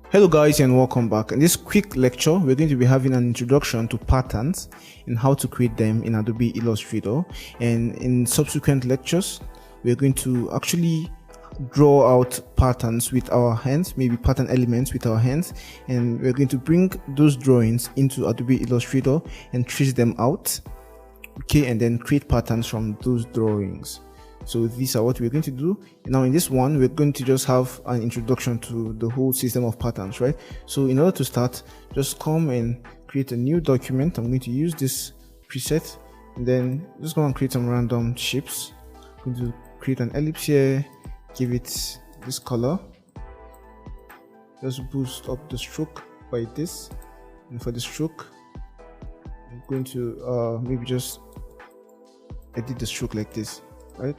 Hello guys and welcome back. In this quick lecture, we're going to be having an introduction to patterns and how to create them in Adobe Illustrator. And in subsequent lectures, we're going to actually draw out patterns with our hands, maybe pattern elements with our hands, and we're going to bring those drawings into Adobe Illustrator and trace them out, okay, and then create patterns from those drawings. So these are what we're going to do. Now in this one, we're going to just have an introduction to the whole system of patterns, right? So in order to start, just come and create a new document. I'm going to use this preset and then just go and create some random shapes. I'm going to create an ellipse here, give it this color, just boost up the stroke by this, and for the stroke I'm going to maybe just edit the stroke like this, right?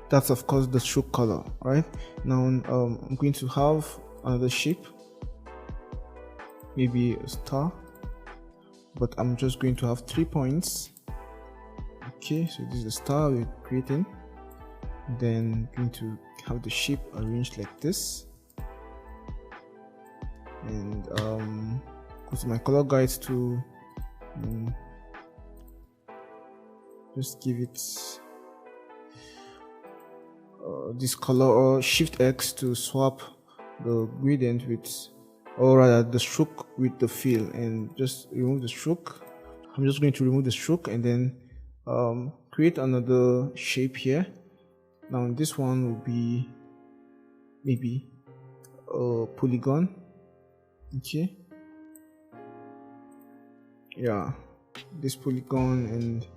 That's of course the stroke color, right? Now I'm going to have another shape, maybe a star, but I'm just going to have 3 points. Okay, so this is the star we're creating. Then I'm going to have the shape arranged like this, and go to my color guides to just give it this color, or Shift X to swap the gradient with, or rather the stroke with the fill, and just remove the stroke. I'm just going to remove the stroke and then create another shape here. Now this one will be maybe a polygon. Okay, yeah, this polygon. And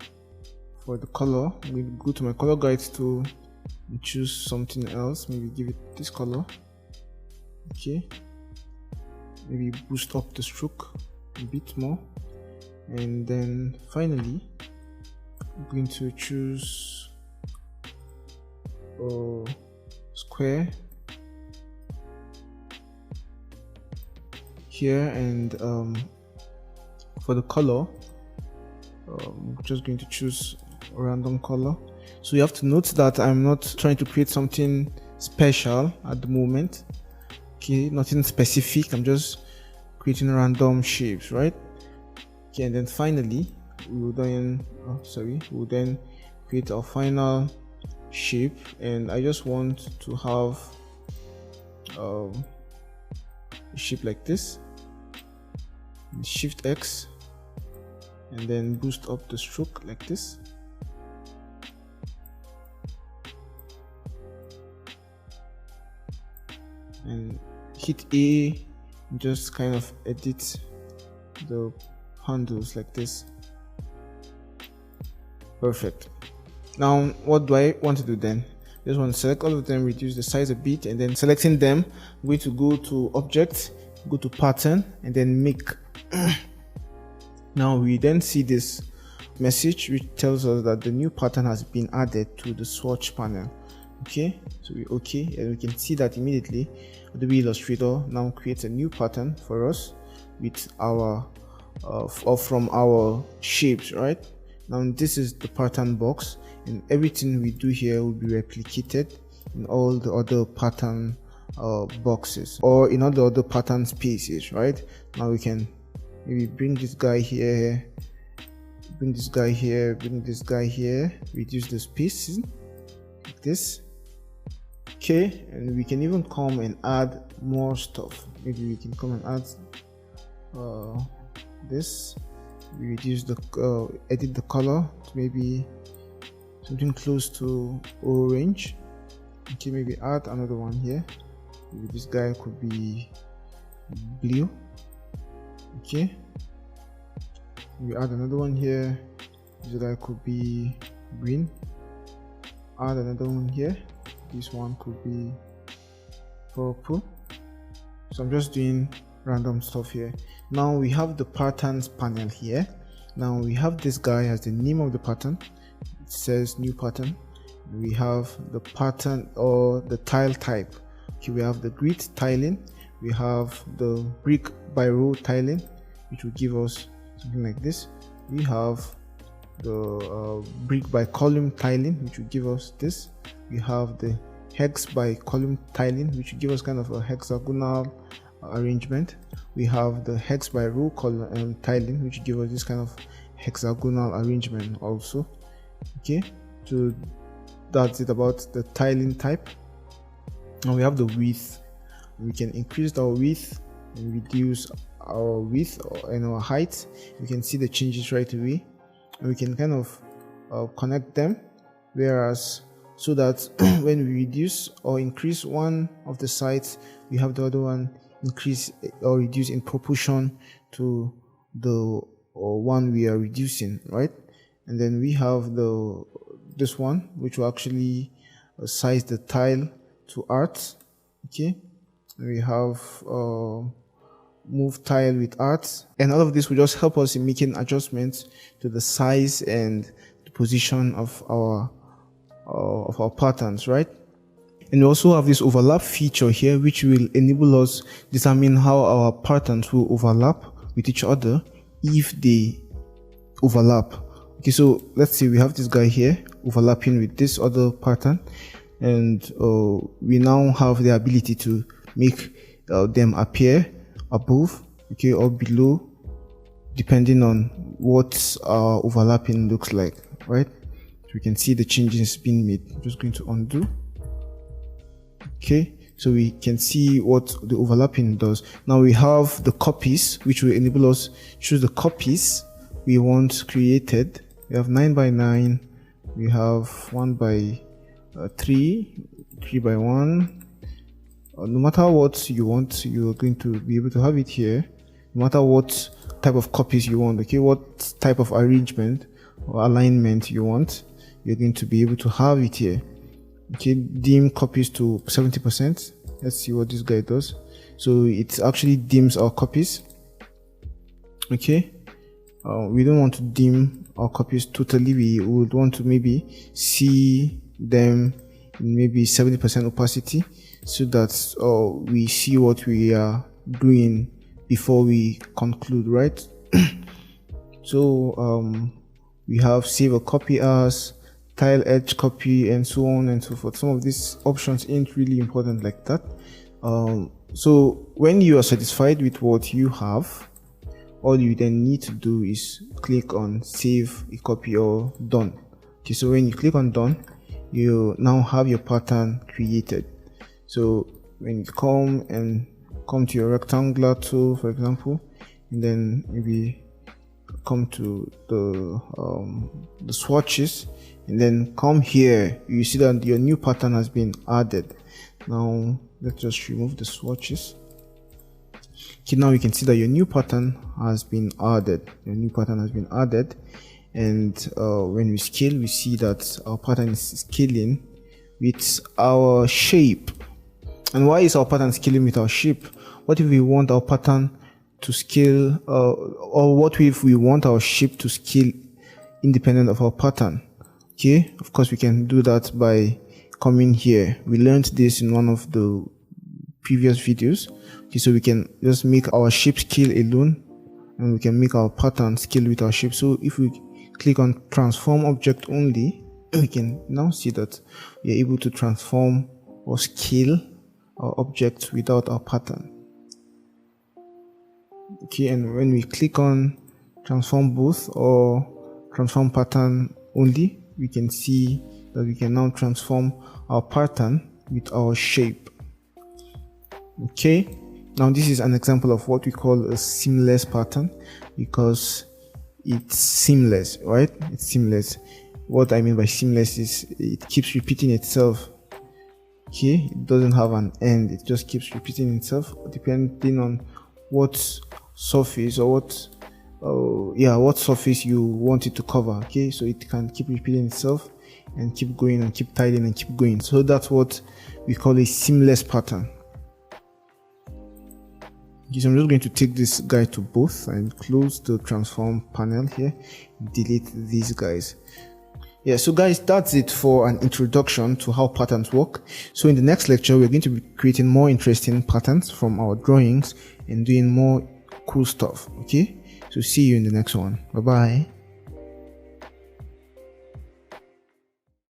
for the color, I'm going to go to my color guides to choose something else, maybe give it this color. Okay, maybe boost up the stroke a bit more, and then finally I'm going to choose a square here, and for the color I'm just going to choose a random color. So you have to note that I'm not trying to create something special at the moment. Okay, nothing specific. I'm just creating random shapes, right? Okay, and then finally we will then create our final shape, and I just want to have a shape like this. Shift X and then boost up the stroke like this. And hit A, just kind of edit the handles like this. Perfect. Now what do I want to do then? Just want to select all of them, reduce the size a bit, and then selecting them, I'm going to go to Object, go to Pattern, and then Make. Now we then see this message which tells us that the new pattern has been added to the swatch panel. Okay, so and we can see that immediately Adobe Illustrator now creates a new pattern for us with our from our shapes, right? Now this is the pattern box, and everything we do here will be replicated in all the other pattern boxes, or in all the other pattern spaces, right? Now we can maybe bring this guy here, bring this guy here, bring this guy here, reduce the spaces like this. Okay, and we can even come and add more stuff. Maybe we can come and add this. We reduce the edit the color to maybe something close to orange. Okay, maybe add another one here. Maybe this guy could be blue. Okay, we add another one here. This guy could be green. Add another one here. This one could be purple. So I'm just doing random stuff here. Now we have the patterns panel here. Now we have this guy as the name of the pattern. It says new pattern. We have the pattern or the tile type. Okay, we have the grid tiling. We have the brick by row tiling, which will give us something like this. We have the brick by column tiling, which will give us this. We have the hex by column tiling, which will give us kind of a hexagonal arrangement. We have the hex by row column tiling, which give us this kind of hexagonal arrangement also. Okay, so that's it about the tiling type. Now we have the width. We can increase our width and reduce our width and our height. We can see the changes right away, and we can kind of connect them, whereas so that when we reduce or increase one of the sides, we have the other one increase or reduce in proportion to the one we are reducing, right? And then we have this one, which will actually size the tile to art. Okay, we have move tile with art, and all of this will just help us in making adjustments to the size and the position of our patterns, right? And we also have this overlap feature here, which will enable us determine how our patterns will overlap with each other if they overlap. Okay, so let's say we have this guy here overlapping with this other pattern, and we now have the ability to make them appear above, okay, or below, depending on what our overlapping looks like, right? So we can see the changes being made. I'm just going to undo. Okay, so we can see what the overlapping does. Now we have the copies, which will enable us choose the copies we want created. We have 9 by 9, we have 1 by 3, 3 by 1. No matter what you want, you're going to be able to have it here. No matter what type of copies you want, okay, what type of arrangement or alignment you want, you're going to be able to have it here. Okay, dim copies to 70%. Let's see what this guy does. So it actually dims our copies. Okay, we don't want to dim our copies totally. We would want to maybe see them in maybe 70% opacity, so that we see what we are doing before we conclude, right? So we have save a copy as, tile edge copy, and so on and so forth. Some of these options ain't really important like that. So when you are satisfied with what you have, all you then need to do is click on save a copy or done. Okay, so when you click on done, you now have your pattern created. So when you come to your rectangular tool, for example, and then maybe come to the swatches, and then come here, you see that your new pattern has been added. Now let's just remove the swatches. Okay, now you can see that your new pattern has been added. And when we scale, we see that our pattern is scaling with our shape. And why is our pattern scaling with our shape? What if we want our pattern to scale, or what if we want our shape to scale independent of our pattern? Okay, of course we can do that by coming here. We learned this in one of the previous videos. Okay, so we can just make our shape scale alone, and we can make our pattern scale with our shape. So if we click on transform object only, we can now see that we are able to transform or scale our object without our pattern. Okay, and when we click on transform both or transform pattern only, we can see that we can now transform our pattern with our shape. Okay, now this is an example of what we call a seamless pattern, because it's seamless, right? It's seamless. What I mean by seamless is it keeps repeating itself. Okay, it doesn't have an end, it just keeps repeating itself depending on what surface or what surface you want it to cover. Okay, so it can keep repeating itself and keep going and keep tiling and keep going. So that's what we call a seamless pattern. Okay, so I'm just going to take this guy to both and close the transform panel here, delete these guys. Yeah, so guys, that's it for an introduction to how patterns work. So in the next lecture, we're going to be creating more interesting patterns from our drawings and doing more cool stuff. Okay, so see you in the next one. Bye bye.